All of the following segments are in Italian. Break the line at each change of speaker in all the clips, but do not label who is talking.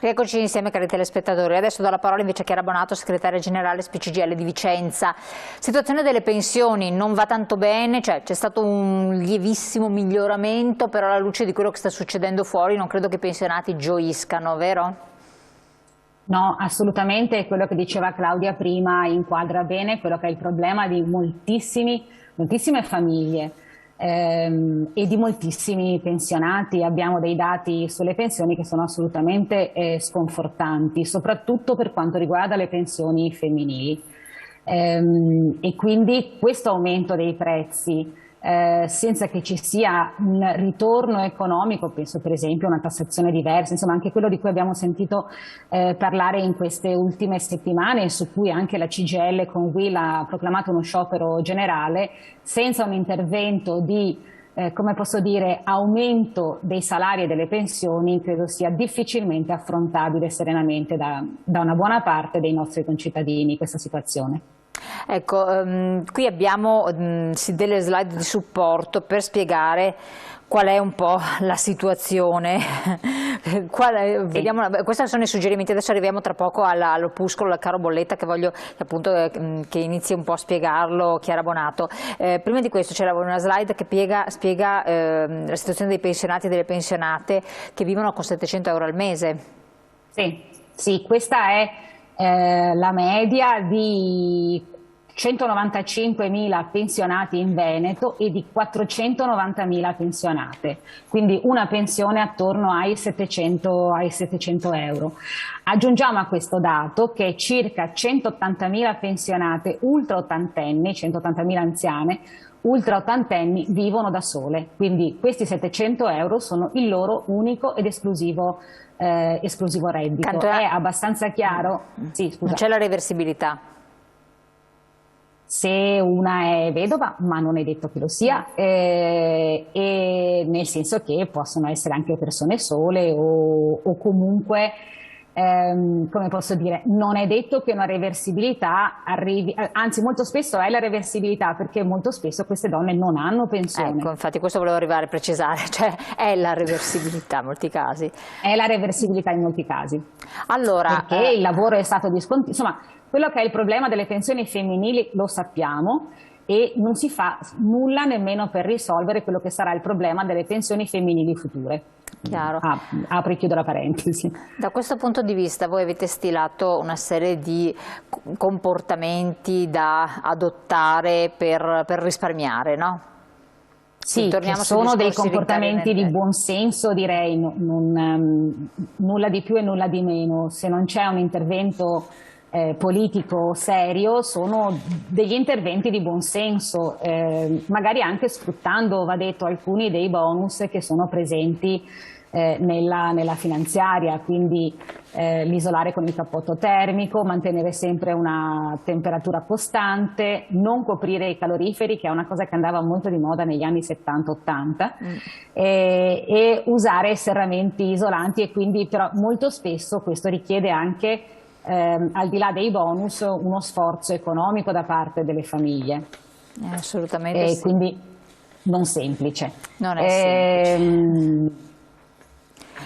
Eccoci insieme cari telespettatori, adesso do la parola invece a Chiara Bonato, segretaria generale SPCGIL di Vicenza. Situazione delle pensioni non va tanto bene, cioè c'è stato un lievissimo miglioramento, però alla luce di quello che sta succedendo fuori non credo che i pensionati gioiscano, vero?
No, assolutamente, quello che diceva Claudia prima inquadra bene quello che è il problema di moltissime famiglie e di moltissimi pensionati. Abbiamo dei dati sulle pensioni che sono assolutamente sconfortanti, soprattutto per quanto riguarda le pensioni femminili. E quindi questo aumento dei prezzi senza che ci sia un ritorno economico, penso per esempio a una tassazione diversa, insomma anche quello di cui abbiamo sentito parlare in queste ultime settimane e su cui anche la CGIL con Will ha proclamato uno sciopero generale, senza un intervento di come posso dire, aumento dei salari e delle pensioni, credo sia difficilmente affrontabile serenamente da una buona parte dei nostri concittadini questa situazione.
Ecco, qui abbiamo delle slide di supporto per spiegare qual è un po' la situazione. Vediamo, questi sono i suggerimenti, adesso arriviamo tra poco all'opuscolo, al caro bolletta che voglio appunto che inizi un po' a spiegarlo Chiara Bonato. Prima di questo c'era una slide che spiega la situazione dei pensionati e delle pensionate che vivono con 700 euro al mese.
Sì, questa è la media di 195.000 pensionati in Veneto e di 490.000 pensionate, quindi una pensione attorno ai 700 euro. Aggiungiamo a questo dato che circa 180.000 pensionate ultra ottantenni, 180.000 anziane, ultra ottantenni vivono da sole, quindi questi 700 euro sono il loro unico ed esclusivo reddito.
Tanto
è abbastanza chiaro. Sì, scusa.
Non c'è la reversibilità.
Se una è vedova, ma non è detto che lo sia, e nel senso che possono essere anche persone sole o comunque, come posso dire, non è detto che una reversibilità arrivi, anzi molto spesso è la reversibilità, perché molto spesso queste donne non hanno pensione.
Ecco, infatti questo volevo arrivare a precisare, cioè è la reversibilità in molti casi.
È la reversibilità in molti casi.
Allora,
perché il lavoro è stato discontinuo, insomma. Quello che è il problema delle pensioni femminili lo sappiamo e non si fa nulla nemmeno per risolvere quello che sarà il problema delle pensioni femminili future.
Chiaro.
Apro e chiudo la parentesi.
Da questo punto di vista voi avete stilato una serie di comportamenti da adottare per risparmiare, no?
Sì, che sono dei comportamenti di buon senso, direi, nulla di più e nulla di meno. Se non c'è un intervento politico serio, sono degli interventi di buon senso, magari anche sfruttando, va detto, alcuni dei bonus che sono presenti nella finanziaria, quindi l'isolare con il cappotto termico, mantenere sempre una temperatura costante, non coprire i caloriferi, che è una cosa che andava molto di moda negli anni 70-80, e usare serramenti isolanti, e quindi però molto spesso questo richiede anche al di là dei bonus uno sforzo economico da parte delle famiglie,
assolutamente sì.
Quindi non semplice.
Non è semplice.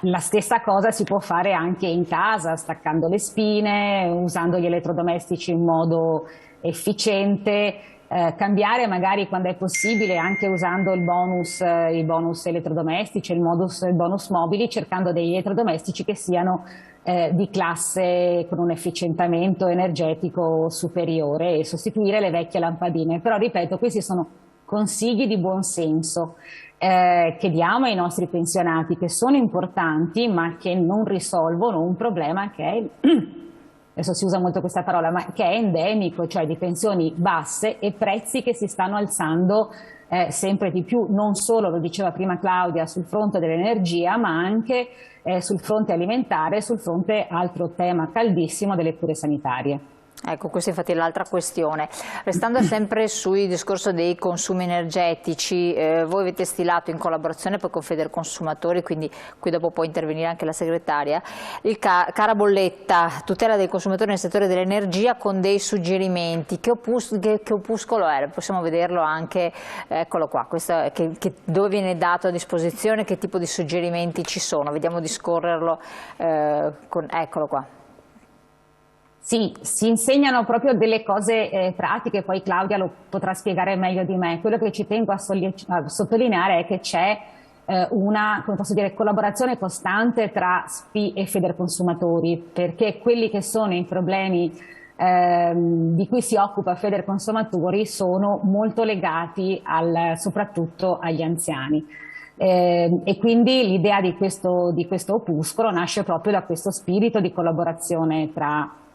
La stessa cosa si può fare anche in casa, staccando le spine, usando gli elettrodomestici in modo efficiente, cambiare magari quando è possibile anche usando il bonus elettrodomestici, il bonus mobili, cercando degli elettrodomestici che siano di classe con un efficientamento energetico superiore e sostituire le vecchie lampadine. Però ripeto, questi sono consigli di buon senso che diamo ai nostri pensionati, che sono importanti ma che non risolvono un problema che è, adesso si usa molto questa parola, ma che è endemico, cioè di pensioni basse e prezzi che si stanno alzando sempre di più, non solo, lo diceva prima Claudia, sul fronte dell'energia, ma anche sul fronte alimentare e sul fronte, altro tema caldissimo, delle cure sanitarie.
Ecco, questa infatti è l'altra questione. Restando sempre sul discorso dei consumi energetici, voi avete stilato in collaborazione poi con Federconsumatori, quindi qui dopo può intervenire anche la segretaria, il cara bolletta, tutela dei consumatori nel settore dell'energia, con dei suggerimenti. Che opuscolo è? Possiamo vederlo anche, eccolo qua, dove viene dato a disposizione, che tipo di suggerimenti ci sono. Vediamo di scorrerlo, eccolo qua.
Sì, si insegnano proprio delle cose pratiche, poi Claudia lo potrà spiegare meglio di me. Quello che ci tengo a sottolineare è che c'è una, come posso dire, collaborazione costante tra SPI e Federconsumatori, perché quelli che sono i problemi di cui si occupa Federconsumatori sono molto legati soprattutto agli anziani. E quindi l'idea di questo opuscolo nasce proprio da questo spirito di collaborazione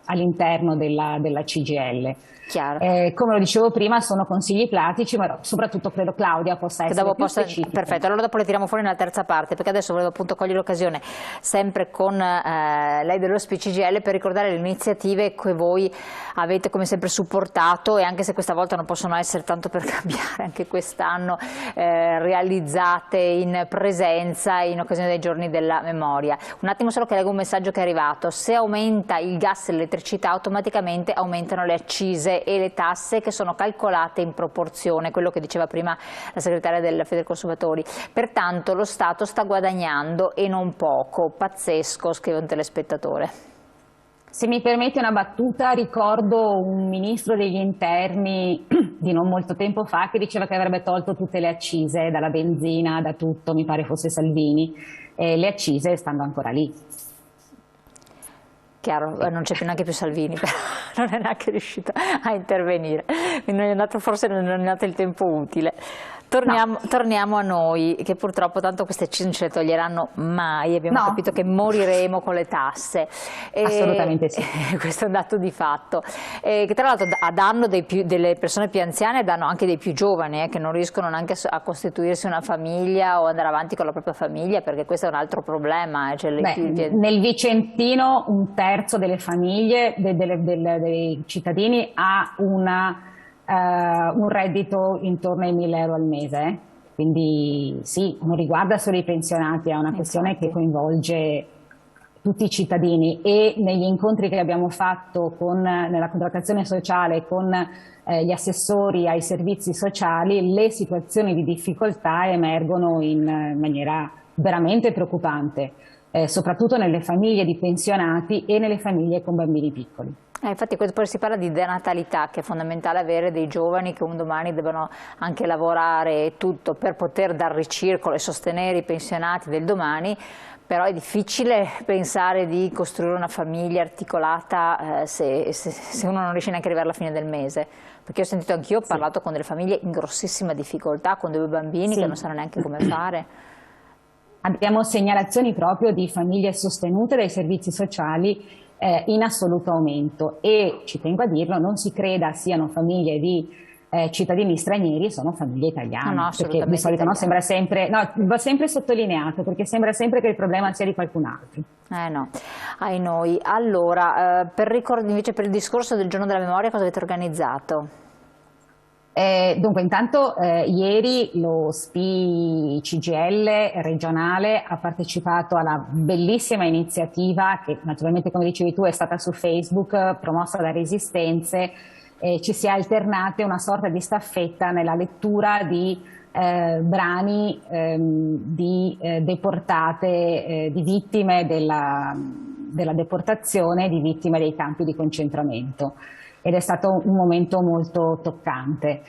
all'interno della CGIL. Come lo dicevo prima, sono consigli pratici, ma soprattutto credo Claudia possa essere più specifica.
Perfetto, allora dopo le tiriamo fuori nella terza parte, perché adesso volevo appunto cogliere l'occasione, sempre con lei dello SPI CGIL, per ricordare le iniziative che voi avete come sempre supportato, e anche se questa volta non possono essere tanto per cambiare, anche quest'anno realizzate in presenza in occasione dei giorni della memoria. Un attimo solo che leggo un messaggio che è arrivato: se aumenta il gas e l'elettricità automaticamente aumentano le accise e le tasse, che sono calcolate in proporzione, quello che diceva prima la segretaria del Federconsumatori. Pertanto lo Stato sta guadagnando e non poco. Pazzesco, scrive un telespettatore.
Se mi permette una battuta, ricordo un ministro degli interni di non molto tempo fa che diceva che avrebbe tolto tutte le accise, dalla benzina, da tutto, mi pare fosse Salvini, e le accise stanno ancora lì.
Chiaro, non c'è neanche più Salvini, però non è neanche riuscito a intervenire, quindi forse non è andato il tempo utile. Torniamo a noi, che purtroppo tanto queste accise non ce le toglieranno mai, abbiamo capito che moriremo con le tasse.
Assolutamente sì.
Questo è un dato di fatto, che tra l'altro a danno delle persone più anziane, a danno anche dei più giovani, che non riescono neanche a costituirsi una famiglia o andare avanti con la propria famiglia, perché questo è un altro problema.
Nel Vicentino un terzo delle famiglie, dei cittadini, ha un reddito intorno ai 1.000 euro al mese, quindi sì, non riguarda solo i pensionati, è una questione che coinvolge tutti i cittadini, e negli incontri che abbiamo fatto nella contrattazione sociale con gli assessori ai servizi sociali, le situazioni di difficoltà emergono in maniera veramente preoccupante, soprattutto nelle famiglie di pensionati e nelle famiglie con bambini piccoli.
Infatti poi si parla di denatalità, che è fondamentale avere dei giovani che un domani devono anche lavorare e tutto per poter dar ricircolo e sostenere i pensionati del domani, però è difficile pensare di costruire una famiglia articolata se uno non riesce neanche ad arrivare alla fine del mese. Perché ho sentito anch'io, ho parlato con delle famiglie in grossissima difficoltà, con 2 bambini che non sanno neanche come fare.
Abbiamo segnalazioni proprio di famiglie sostenute dai servizi sociali in assoluto aumento, e ci tengo a dirlo, non si creda siano famiglie di cittadini stranieri, sono famiglie italiane, perché di solito sembra sempre, va sempre sottolineato, perché sembra sempre che il problema sia di qualcun altro.
No, ai noi. Allora, invece per il discorso del giorno della memoria cosa avete organizzato?
Dunque, intanto ieri lo SPI CGIL regionale ha partecipato alla bellissima iniziativa che naturalmente, come dicevi tu, è stata su Facebook, promossa da Resistenze. Ci si è alternate una sorta di staffetta nella lettura di brani di deportate, di vittime della deportazione, di vittime dei campi di concentramento. Ed è stato un momento molto toccante.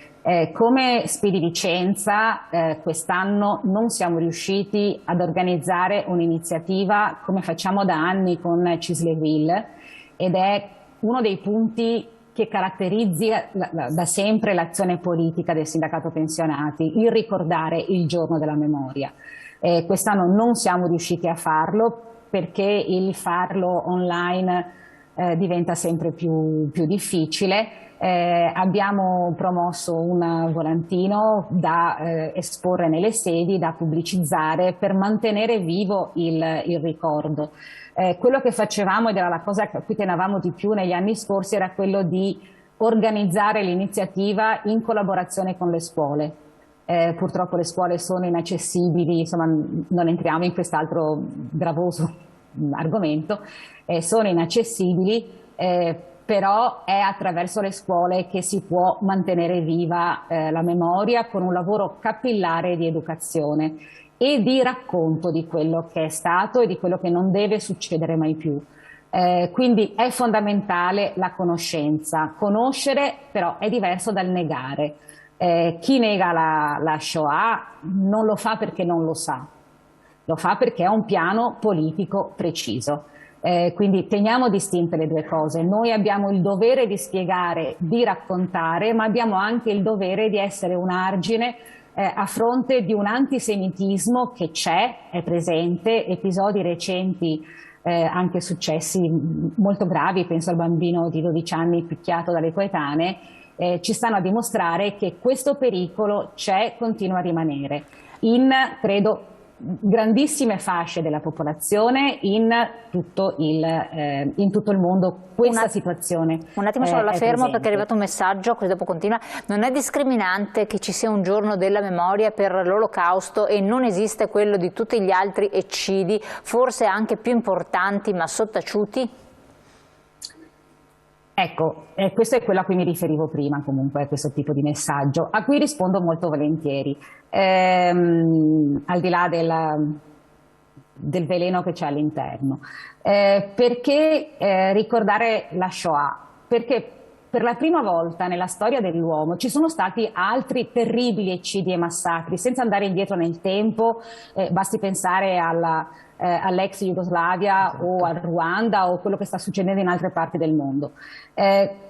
Come SPI di Vicenza quest'anno non siamo riusciti ad organizzare un'iniziativa come facciamo da anni con Cisleville, ed è uno dei punti che caratterizza da sempre l'azione politica del sindacato pensionati, il ricordare il giorno della memoria. Quest'anno non siamo riusciti a farlo perché il farlo online diventa sempre più difficile. Abbiamo promosso un volantino da esporre nelle sedi, da pubblicizzare per mantenere vivo il ricordo. Quello che facevamo, ed era la cosa a cui tenevamo di più negli anni scorsi, era quello di organizzare l'iniziativa in collaborazione con le scuole. Purtroppo le scuole sono inaccessibili, insomma non entriamo in quest'altro gravoso argomento, sono inaccessibili, però è attraverso le scuole che si può mantenere viva la memoria con un lavoro capillare di educazione e di racconto di quello che è stato e di quello che non deve succedere mai più. Quindi è fondamentale la conoscenza. Conoscere però è diverso dal negare. Chi nega la Shoah non lo fa perché non lo sa, lo fa perché ha un piano politico preciso. Quindi teniamo distinte le due cose. Noi abbiamo il dovere di spiegare, di raccontare, ma abbiamo anche il dovere di essere un argine a fronte di un antisemitismo che c'è, è presente, episodi recenti, anche successi molto gravi, penso al bambino di 12 anni picchiato dalle coetanee, ci stanno a dimostrare che questo pericolo c'è, continua a rimanere in, credo, grandissime fasce della popolazione in tutto il mondo. Questa situazione
un attimo solo la fermo
presente.
Perché è arrivato un messaggio, così dopo continua. Non è discriminante che ci sia un giorno della memoria per l'Olocausto e non esiste quello di tutti gli altri eccidi, forse anche più importanti ma sottaciuti?
Ecco, questo è quello a cui mi riferivo prima, comunque, questo tipo di messaggio, a cui rispondo molto volentieri, al di là del veleno che c'è all'interno. Perché ricordare la Shoah? Perché per la prima volta nella storia dell'uomo ci sono stati altri terribili eccidi e massacri, senza andare indietro nel tempo, basti pensare all'ex Jugoslavia, esatto, o al Ruanda o quello che sta succedendo in altre parti del mondo.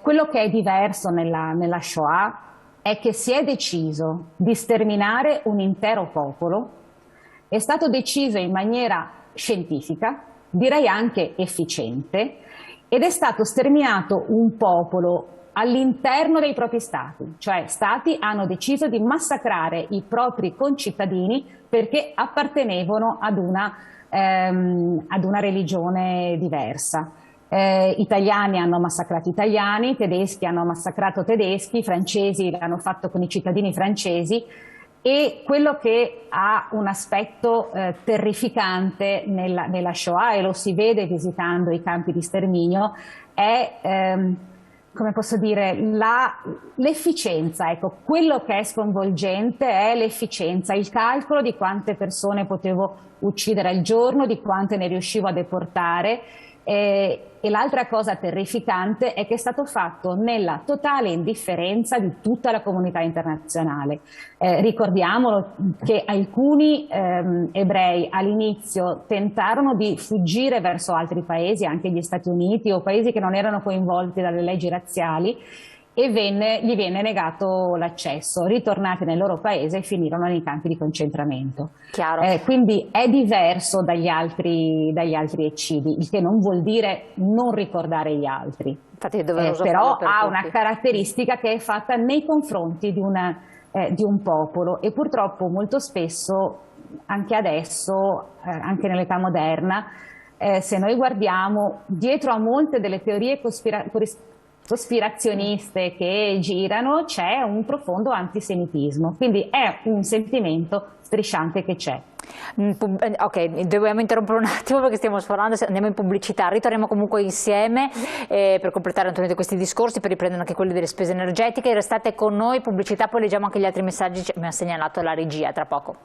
Quello che è diverso nella Shoah è che si è deciso di sterminare un intero popolo, è stato deciso in maniera scientifica, direi anche efficiente, ed è stato sterminato un popolo all'interno dei propri stati, cioè stati hanno deciso di massacrare i propri concittadini perché appartenevano ad una religione diversa. Italiani hanno massacrato italiani, tedeschi hanno massacrato tedeschi, francesi l'hanno fatto con i cittadini francesi, e quello che ha un aspetto terrificante nella Shoah, e lo si vede visitando i campi di sterminio, è come posso dire, l'efficienza. Ecco, quello che è sconvolgente è l'efficienza, il calcolo di quante persone potevo uccidere al giorno, di quante ne riuscivo a deportare. E l'altra cosa terrificante è che è stato fatto nella totale indifferenza di tutta la comunità internazionale. Ricordiamolo che alcuni ebrei all'inizio tentarono di fuggire verso altri paesi, anche gli Stati Uniti o paesi che non erano coinvolti dalle leggi razziali, e gli venne negato l'accesso. Ritornati nel loro paese, finirono nei campi di concentramento. Quindi è diverso dagli altri eccidi, il che non vuol dire non ricordare gli altri. Infatti è doveroso però ha una caratteristica che è fatta nei confronti di un popolo, e purtroppo molto spesso, anche adesso, anche nell'età moderna, se noi guardiamo dietro a molte delle teorie cospirazioniste che girano, c'è un profondo antisemitismo, quindi è un sentimento strisciante che c'è.
Ok, dobbiamo interrompere un attimo perché stiamo sforando, andiamo in pubblicità, ritorniamo comunque insieme per completare naturalmente questi discorsi, per riprendere anche quelli delle spese energetiche. Restate con noi, pubblicità, poi leggiamo anche gli altri messaggi che mi ha segnalato la regia, tra poco.